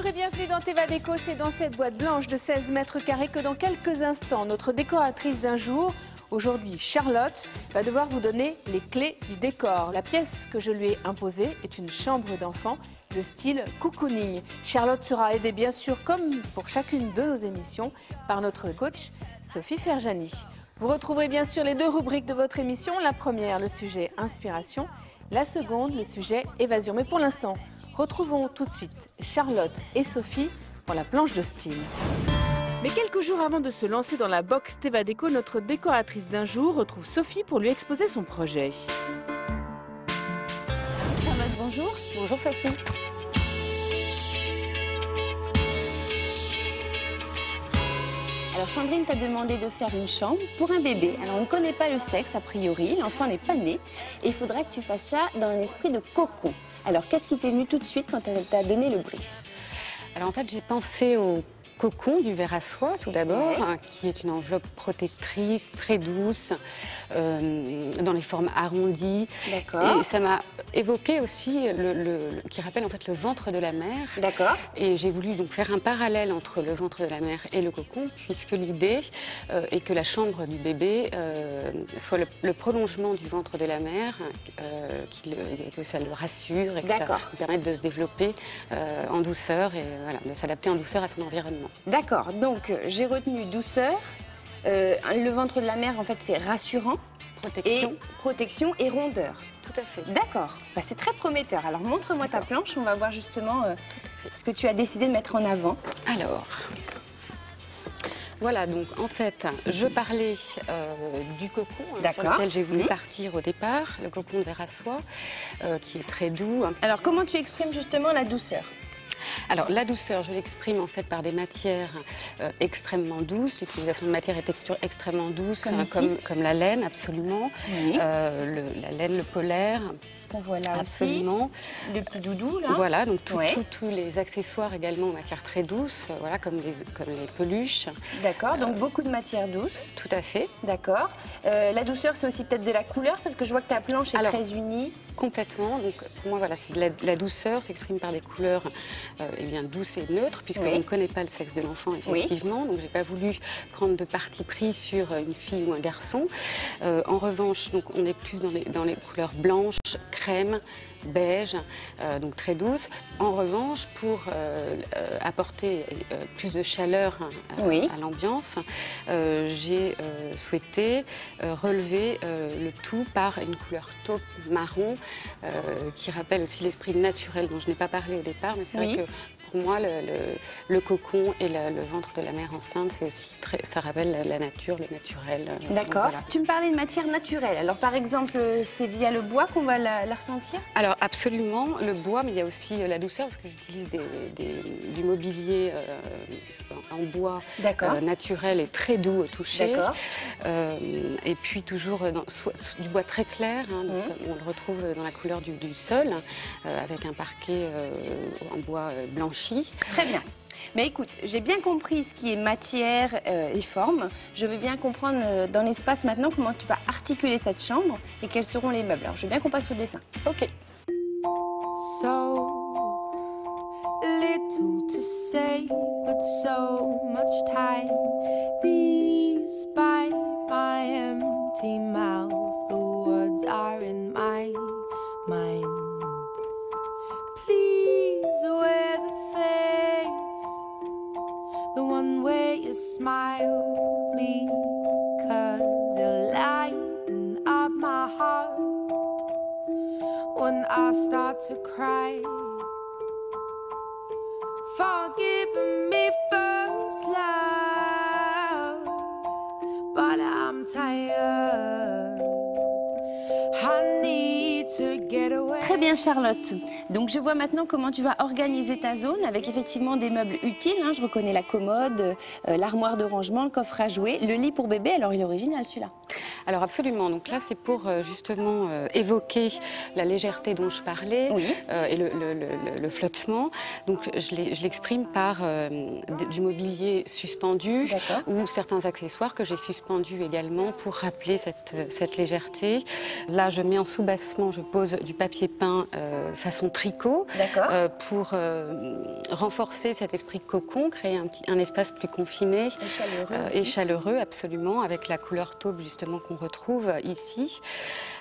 Bonjour et bienvenue dans Teva Déco. C'est dans cette boîte blanche de 16 mètres carrés que dans quelques instants, notre décoratrice d'un jour, aujourd'hui Charlotte, va devoir vous donner les clés du décor. La pièce que je lui ai imposée est une chambre d'enfant de style cocooning. Charlotte sera aidée bien sûr, comme pour chacune de nos émissions, par notre coach Sophie Ferjani. Vous retrouverez bien sûr les deux rubriques de votre émission. La première, le sujet inspiration. La seconde, le sujet évasion. Mais pour l'instant, retrouvons tout de suite Charlotte et Sophie pour la planche de style. Mais quelques jours avant de se lancer dans la box Teva Déco, notre décoratrice d'un jour retrouve Sophie pour lui exposer son projet. Charlotte, bonjour. Bonjour Sophie. Alors Sandrine t'a demandé de faire une chambre pour un bébé. Alors on ne connaît pas le sexe a priori, l'enfant n'est pas né. Et il faudrait que tu fasses ça dans un esprit de cocon. Alors qu'est-ce qui t'est venu tout de suite quand elle t'a donné le brief? Alors en fait j'ai pensé au cocon du verre à soie tout d'abord, Ouais. qui est une enveloppe protectrice, très douce, dans les formes arrondies. D'accord. Et ça m'a évoqué aussi, qui rappelle en fait le ventre de la mer. D'accord. Et j'ai voulu donc faire un parallèle entre le ventre de la mer et le cocon, puisque l'idée est que la chambre du bébé soit le prolongement du ventre de la mer, que ça le rassure et que ça lui permette de se développer en douceur et voilà, de s'adapter en douceur à son environnement. D'accord, donc j'ai retenu douceur. Le ventre de la mer, en fait, c'est rassurant. Protection et rondeur. Tout à fait. D'accord, bah, c'est très prometteur. Alors montre-moi ta planche, on va voir justement ce que tu as décidé de mettre en avant. Alors, voilà, donc en fait, je parlais du cocon sur lequel j'ai voulu partir au départ, le cocon de verre à soie, qui est très doux. Alors comment tu exprimes justement la douceur ? Alors la douceur, je l'exprime en fait par des matières extrêmement douces, l'utilisation de matières et textures extrêmement douces, comme la laine, absolument, oui. La laine, le polaire. Ce qu'on voit là absolument. Aussi, le petit doudou là. Voilà, donc tous les accessoires également en matière très douce, voilà, comme les peluches. D'accord, donc beaucoup de matières douces. Tout à fait. D'accord. La douceur, c'est aussi peut-être de la couleur, parce que je vois que ta planche est très unie. Complètement, donc pour moi voilà, c'est de la douceur, s'exprime par des couleurs eh bien, douces et neutres, puisqu'on ne connaît pas le sexe de l'enfant effectivement, donc j'ai pas voulu prendre de parti pris sur une fille ou un garçon. En revanche, donc, on est plus dans les couleurs blanches, crème, beige, donc très douce. En revanche, pour apporter plus de chaleur à l'ambiance, j'ai souhaité relever le tout par une couleur taupe marron qui rappelle aussi l'esprit naturel dont je n'ai pas parlé au départ, mais c'est vrai que pour moi, le cocon et le ventre de la mère enceinte, c'est aussi ça rappelle la nature, le naturel. D'accord. Voilà. Tu me parlais de matière naturelle. Alors, par exemple, c'est via le bois qu'on va la ressentir? Alors, absolument, le bois, mais il y a aussi la douceur, parce que j'utilise du mobilier en bois naturel et très doux au toucher. Et puis, toujours du bois très clair, donc, on le retrouve dans la couleur du sol, avec un parquet en bois blanchi. Très bien. Mais écoute, j'ai bien compris ce qui est matière et forme. Je veux bien comprendre dans l'espace maintenant comment tu vas articuler cette chambre et quels seront les meubles. Alors, je veux bien qu'on passe au dessin. Ok. So little to say, but so much time. These by my empty mouth, the words are in my mind. Please wear the face, the one where you smile, because you lighten up my heart when I start to cry. Forgive me first, love, but I'm tired. I need to get away. Très bien, Charlotte. Donc, je vois maintenant comment tu vas organiser ta zone avec effectivement des meubles utiles. Hein. Je reconnais la commode, l'armoire de rangement, le coffre à jouets, le lit pour bébé. Alors, il est original celui-là. Alors absolument, donc là c'est pour justement évoquer la légèreté dont je parlais et le flottement. Donc je l'exprime par du mobilier suspendu ou certains accessoires que j'ai suspendus également pour rappeler cette légèreté. Là je mets en sous-bassement, je pose du papier peint façon tricot pour renforcer cet esprit cocon, créer un espace plus confiné et chaleureux, absolument, avec la couleur taupe justement qu'on retrouve ici.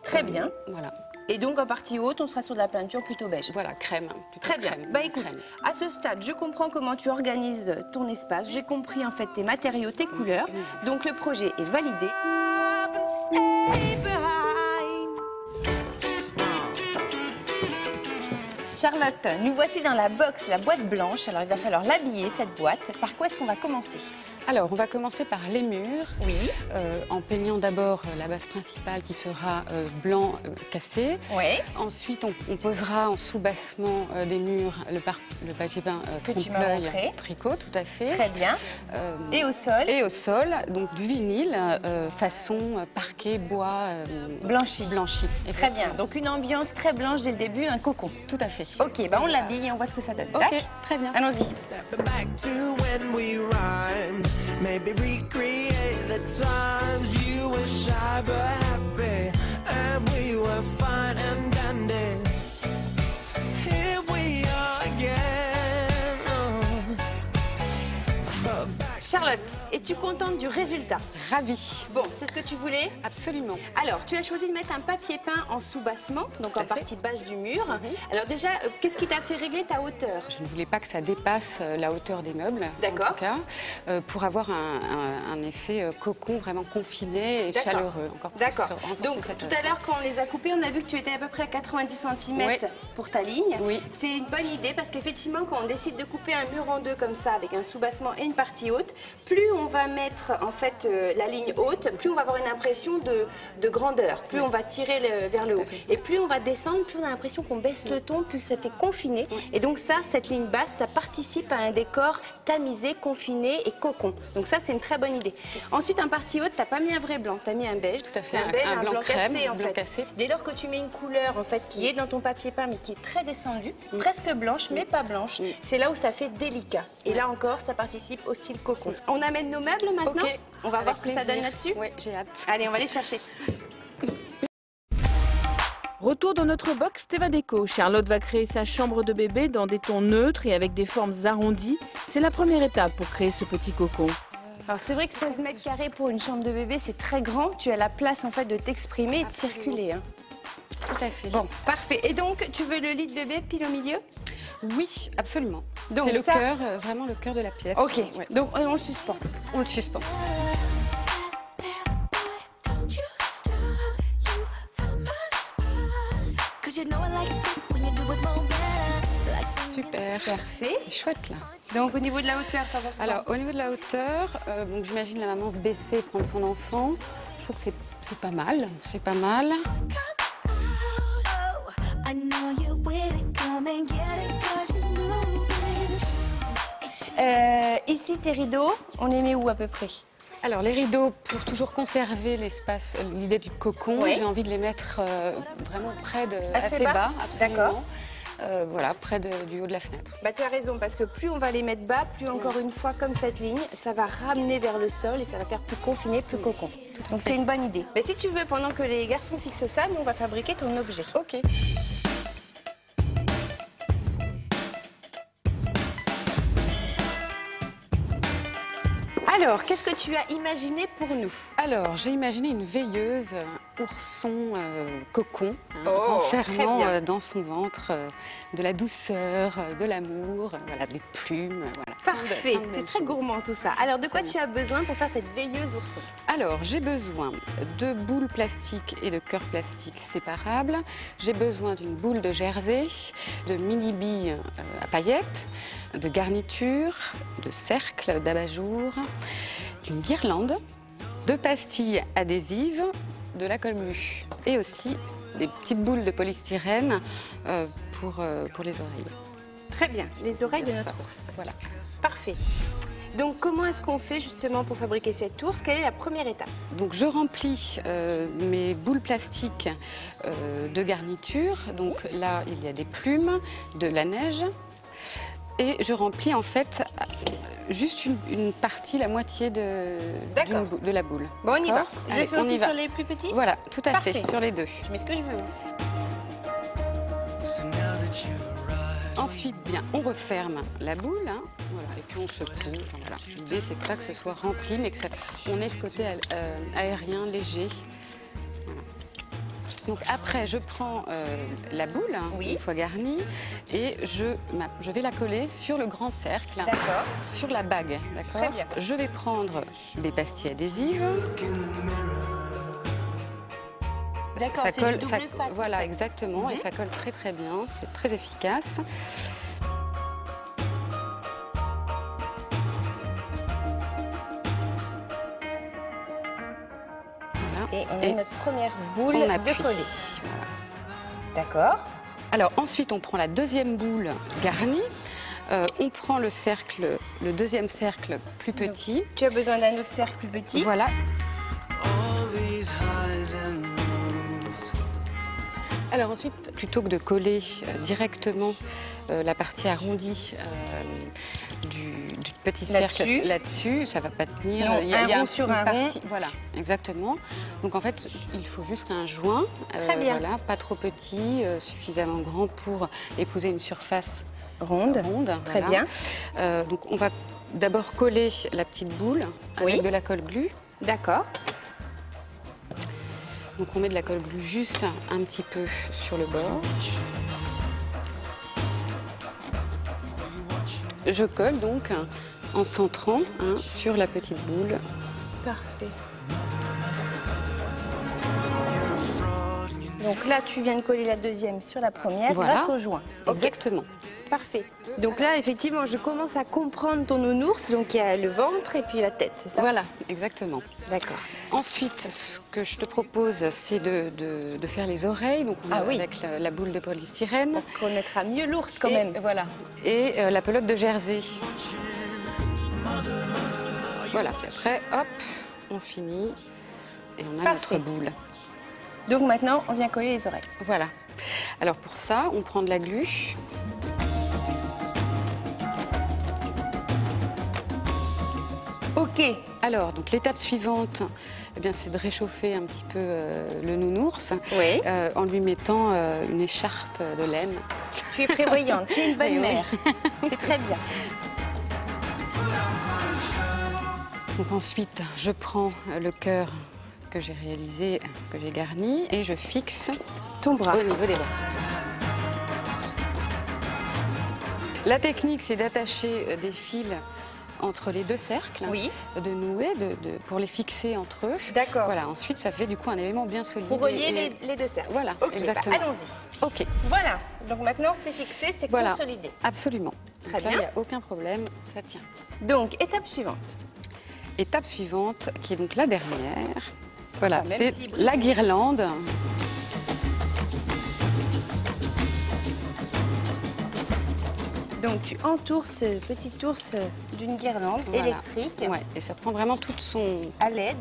Très bien. Voilà. Et donc en partie haute, on sera sur de la peinture plutôt beige. Voilà, crème. Très bien. Bah écoute, à ce stade, je comprends comment tu organises ton espace. J'ai compris en fait tes matériaux, tes couleurs. Donc le projet est validé. Charlotte, nous voici dans la box, la boîte blanche. Alors il va falloir l'habiller, cette boîte. Par quoi est-ce qu'on va commencer? Alors, on va commencer par les murs, en peignant d'abord la base principale qui sera blanc cassé. Ensuite, on posera en sous-bassement des murs le papier peint trompe-l'œil tricot, tout à fait. Très bien. Et au sol? Et au sol, donc du vinyle, façon parquet, bois, blanchi. Très bien. Donc une ambiance très blanche dès le début, un cocon. Tout à fait. Ok, bah on l'habille et on voit ce que ça donne. Ok, très bien. Allons-y. Maybe recreate the times you were shy but happy, and we were fine and dandy. Here we are again. Charlotte, es-tu contente du résultat? Ravie. Bon, c'est ce que tu voulais? Absolument. Alors, tu as choisi de mettre un papier peint en sous-bassement, donc en partie basse du mur. Alors déjà, qu'est-ce qui t'a fait régler ta hauteur? Je ne voulais pas que ça dépasse la hauteur des meubles, en tout cas, pour avoir un effet cocon vraiment confiné et chaleureux. D'accord. Donc tout à l'heure, quand on les a coupés, on a vu que tu étais à peu près à 90 cm pour ta ligne. C'est une bonne idée parce qu'effectivement, quand on décide de couper un mur en deux comme ça, avec un sous-bassement et une partie haute, plus on va mettre en fait la ligne haute, plus on va avoir une impression de grandeur, plus on va tirer vers le haut. Et plus on va descendre, plus on a l'impression qu'on baisse le ton, plus ça fait confiner. Et donc ça, cette ligne basse, ça participe à un décor tamisé, confiné et cocon. Donc ça, c'est une très bonne idée. Ensuite, en partie haute, tu n'as pas mis un vrai blanc, tu as mis un beige. Tout à fait. C'est un beige, un blanc crème, cassé en fait. Dès lors que tu mets une couleur en fait qui est dans ton papier peint mais qui est très descendue, presque blanche mais pas blanche, c'est là où ça fait délicat. Et là encore, ça participe au style cocon. On amène nos meubles maintenant. On va voir ce que ça donne là-dessus. Oui, j'ai hâte. Allez, on va les chercher. Retour dans notre box Teva Déco. Charlotte va créer sa chambre de bébé dans des tons neutres et avec des formes arrondies. C'est la première étape pour créer ce petit cocon. Alors c'est vrai que 16 mètres carrés pour une chambre de bébé, c'est très grand. Tu as la place en fait de t'exprimer et de circuler. Hein. Tout à fait. Bon, parfait. Et donc, tu veux le lit de bébé pile au milieu? Oui, absolument. C'est le cœur, vraiment le cœur de la pièce. Ok, donc on le suspend. On le suspend. Super. Parfait. C'est chouette là. Donc au niveau de la hauteur, t'en penses quoi? Alors au niveau de la hauteur, donc j'imagine la maman se baisser, prendre son enfant. Je trouve que c'est pas mal. C'est pas mal. Ici, tes rideaux, on les met où à peu près? Alors les rideaux, pour toujours conserver l'espace, l'idée du cocon, j'ai envie de les mettre vraiment près de assez bas, absolument. D'accord. Voilà, près du haut de la fenêtre. Bah, tu as raison, parce que plus on va les mettre bas, plus encore une fois, comme cette ligne, ça va ramener vers le sol et ça va faire plus confiné, plus cocon. Donc c'est une bonne idée. Mais si tu veux, pendant que les garçons fixent ça, nous on va fabriquer ton objet. Ok. Alors, qu'est-ce que tu as imaginé pour nous? Alors, j'ai imaginé une veilleuse ourson cocon, enfermant dans son ventre de la douceur, de l'amour, voilà, des plumes. Voilà. Parfait, c'est très gourmand tout ça. Alors, de quoi tu as besoin pour faire cette veilleuse ourson? Alors, j'ai besoin de boules plastiques et de cœurs plastiques séparables. J'ai besoin d'une boule de jersey, de mini-billes à paillettes, de garnitures, de cercles, d'abat-jour, d'une guirlande, de pastilles adhésives, de la colle mue et aussi des petites boules de polystyrène pour les oreilles. Très bien, les oreilles de notre ours. Voilà. Parfait. Donc comment est-ce qu'on fait justement pour fabriquer cette ours? Quelle est la première étape? Donc je remplis mes boules plastiques de garniture. Donc là, il y a des plumes, de la neige. Et je remplis en fait juste une partie, la moitié de la boule. Bon, on y va. Je Allez, fais aussi sur les plus petits? Voilà, tout à Parfait. fait, sur les deux. Je mets ce que je veux. Ensuite, bien, on referme la boule, hein, voilà, et puis on secoue. Enfin, voilà. L'idée, c'est pas que ce soit rempli, mais que on ait ce côté aérien, léger. Voilà. Donc après, je prends la boule, hein, une fois garnie, et je vais la coller sur le grand cercle, sur la bague. Très bien. Je vais prendre des pastilles adhésives. D'accord, ça c'est colle, du double face. Voilà, exactement, et ça colle très très bien, c'est très efficace. Voilà. Et on a notre première boule de coller. Voilà. D'accord. Alors ensuite, on prend la deuxième boule garnie. On prend le cercle, le deuxième cercle plus petit. Tu as besoin d'un autre cercle plus petit. Voilà. Alors ensuite, plutôt que de coller directement la partie arrondie du petit cercle là-dessus, ça ne va pas tenir. Non, il y a un rond sur un rond. Voilà, exactement. Donc en fait, il faut juste un joint. Très bien. Voilà, pas trop petit, suffisamment grand pour épouser une surface ronde. Très voilà. bien. Donc on va d'abord coller la petite boule avec de la colle glue. D'accord. Donc on met de la colle glue juste un petit peu sur le bord. Je colle donc en centrant sur la petite boule. Parfait. Donc là, tu viens de coller la deuxième sur la première grâce au joint. Exactement. Parfait. Donc là, effectivement, je commence à comprendre ton nounours. Donc il y a le ventre et puis la tête, c'est ça? Voilà, exactement. D'accord. Ensuite, ce que je te propose, c'est de faire les oreilles, donc avec la boule de polystyrène. Pour connaître mieux l'ours quand même. Voilà. Et la pelote de jersey. Voilà. Puis après, hop, on finit et on a notre boule. Donc maintenant, on vient coller les oreilles. Voilà. Alors pour ça, on prend de la glu. Ok. Alors, donc l'étape suivante, eh bien, c'est de réchauffer un petit peu le nounours en lui mettant une écharpe de laine. Tu es prévoyante, tu es une bonne mère. C'est très bien. Donc ensuite, je prends le cœur que j'ai réalisé, que j'ai garni, et je fixe ton bras au niveau des bras. La technique, c'est d'attacher des fils entre les deux cercles, de nouer, pour les fixer entre eux. D'accord. Voilà. Ensuite, ça fait du coup un élément bien solide. Pour relier les deux cercles. Voilà, exactement. Bah, allons-y. Ok. Voilà. Donc maintenant, c'est fixé, c'est consolidé. Absolument. Très bien. Il n'y a aucun problème, ça tient. Donc, étape suivante. Étape suivante, qui est donc la dernière. Voilà, c'est la guirlande. Donc tu entoures ce petit ours d'une guirlande électrique. Ouais, et ça prend vraiment toute son ampleur.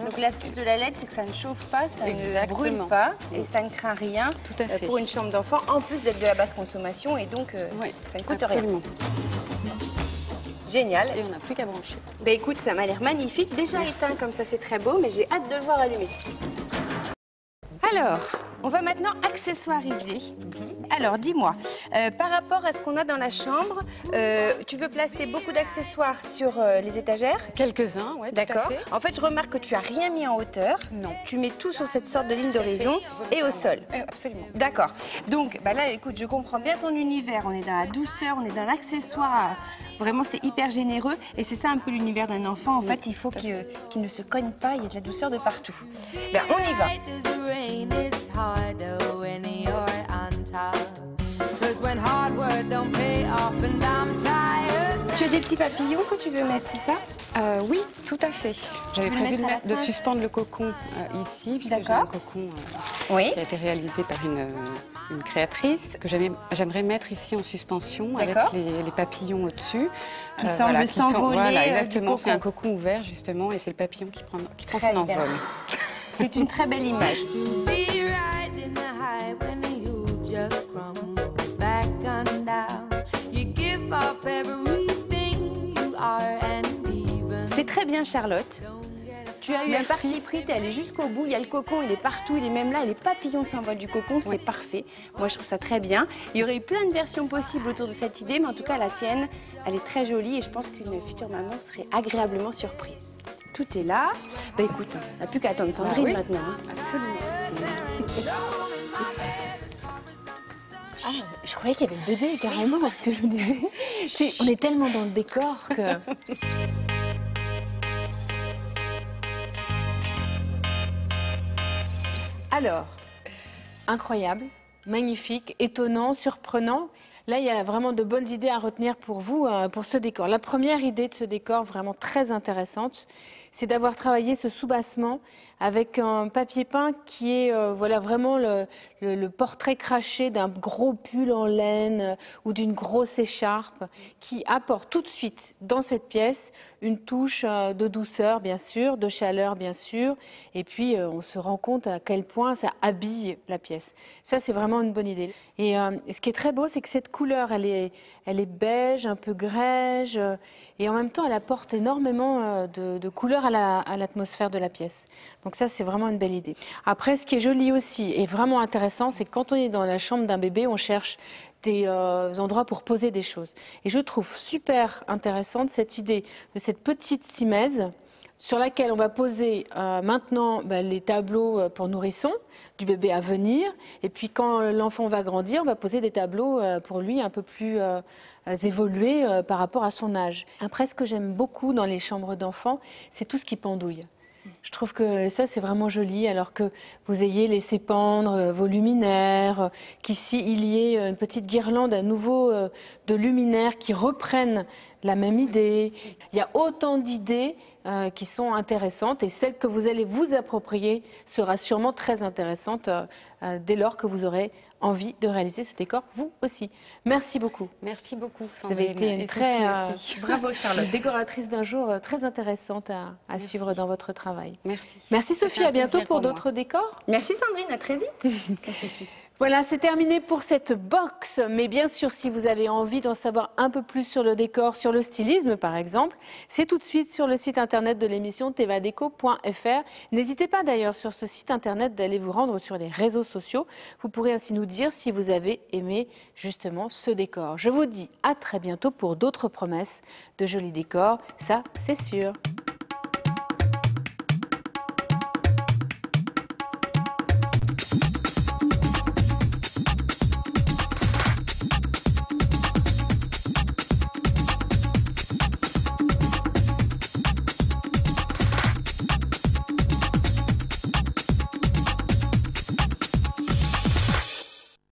Donc l'astuce de la LED, c'est que ça ne chauffe pas, ça ne brûle pas et ça ne craint rien. Tout à fait. Pour une chambre d'enfant, en plus d'être de la basse consommation et donc ça ne coûte rien. Génial. Et on n'a plus qu'à brancher. Ben écoute, ça m'a l'air magnifique. Déjà éteint comme ça, c'est très beau, mais j'ai hâte de le voir allumer. Alors, on va maintenant accessoiriser. Alors, dis-moi, par rapport à ce qu'on a dans la chambre, tu veux placer beaucoup d'accessoires sur les étagères? Quelques-uns, oui. D'accord. En fait, je remarque que tu n'as rien mis en hauteur. Non. Tu mets tout sur cette sorte de ligne d'horizon et au sol. Absolument. D'accord. Donc, bah là, écoute, je comprends bien ton univers. On est dans la douceur, on est dans l'accessoire. Vraiment, c'est hyper généreux. Et c'est ça un peu l'univers d'un enfant. En fait, il faut qu'il ne se cogne pas. Il y a de la douceur de partout. Ben, on y va. Tu as des petits papillons que tu veux mettre, c'est ça? Oui, tout à fait. J'avais prévu de suspendre le cocon ici, puisque j'ai un cocon qui a été réalisé par une créatrice que j'aimerais mettre ici en suspension avec les papillons au-dessus. Qui semblent s'envoler. Voilà, exactement. C'est un cocon ouvert justement et c'est le papillon qui prend son envol. C'est une très belle image. C'est très bien, Charlotte. Tu as eu un parti pris, tu es allée jusqu'au bout. Il y a le cocon, il est partout, il est même là. Les papillons s'envolent du cocon, c'est parfait. Moi, je trouve ça très bien. Il y aurait eu plein de versions possibles autour de cette idée, mais en tout cas, la tienne, elle est très jolie et je pense qu'une future maman serait agréablement surprise. Tout est là. Bah écoute, on n'a plus qu'à attendre Sandrine maintenant. Absolument. Ah, je croyais qu'il y avait le bébé carrément, parce que je me disais, on est tellement dans le décor que... Alors, incroyable, magnifique, étonnant, surprenant. Là, il y a vraiment de bonnes idées à retenir pour vous, pour ce décor. La première idée de ce décor, vraiment très intéressante, c'est d'avoir travaillé ce soubassement avec un papier peint qui est voilà, vraiment le portrait craché d'un gros pull en laine ou d'une grosse écharpe qui apporte tout de suite dans cette pièce une touche de douceur, bien sûr, de chaleur, bien sûr. Et puis, on se rend compte à quel point ça habille la pièce. Ça, c'est vraiment une bonne idée. Et ce qui est très beau, c'est que cette couleur, elle est beige, un peu grège, et en même temps, elle apporte énormément de couleur à l'atmosphère de la pièce. Donc ça, c'est vraiment une belle idée. Après, ce qui est joli aussi et vraiment intéressant, c'est que quand on est dans la chambre d'un bébé, on cherche des endroits pour poser des choses. Et je trouve super intéressante cette idée de cette petite simèse sur laquelle on va poser maintenant les tableaux pour nourrissons du bébé à venir. Et puis quand l'enfant va grandir, on va poser des tableaux pour lui un peu plus évolués par rapport à son âge. Après, ce que j'aime beaucoup dans les chambres d'enfants, c'est tout ce qui pendouille. Je trouve que ça, c'est vraiment joli, alors que vous ayez laissé pendre vos luminaires, qu'ici, il y ait une petite guirlande à nouveau de luminaires qui reprennent la même idée. Il y a autant d'idées qui sont intéressantes et celle que vous allez vous approprier sera sûrement très intéressante dès lors que vous aurez envie de réaliser ce décor, vous aussi. Merci beaucoup. Merci beaucoup, Sandrine. Vous avez été une très bravo Charlotte, décoratrice d'un jour très intéressante à suivre dans votre travail. Merci. Merci Sophie, à bientôt pour d'autres décors. Merci Sandrine, à très vite. Voilà, c'est terminé pour cette box. Mais bien sûr, si vous avez envie d'en savoir un peu plus sur le décor, sur le stylisme par exemple, c'est tout de suite sur le site internet de l'émission tevadeco.fr. N'hésitez pas d'ailleurs sur ce site internet d'aller vous rendre sur les réseaux sociaux. Vous pourrez ainsi nous dire si vous avez aimé justement ce décor. Je vous dis à très bientôt pour d'autres promesses de jolis décors, ça c'est sûr.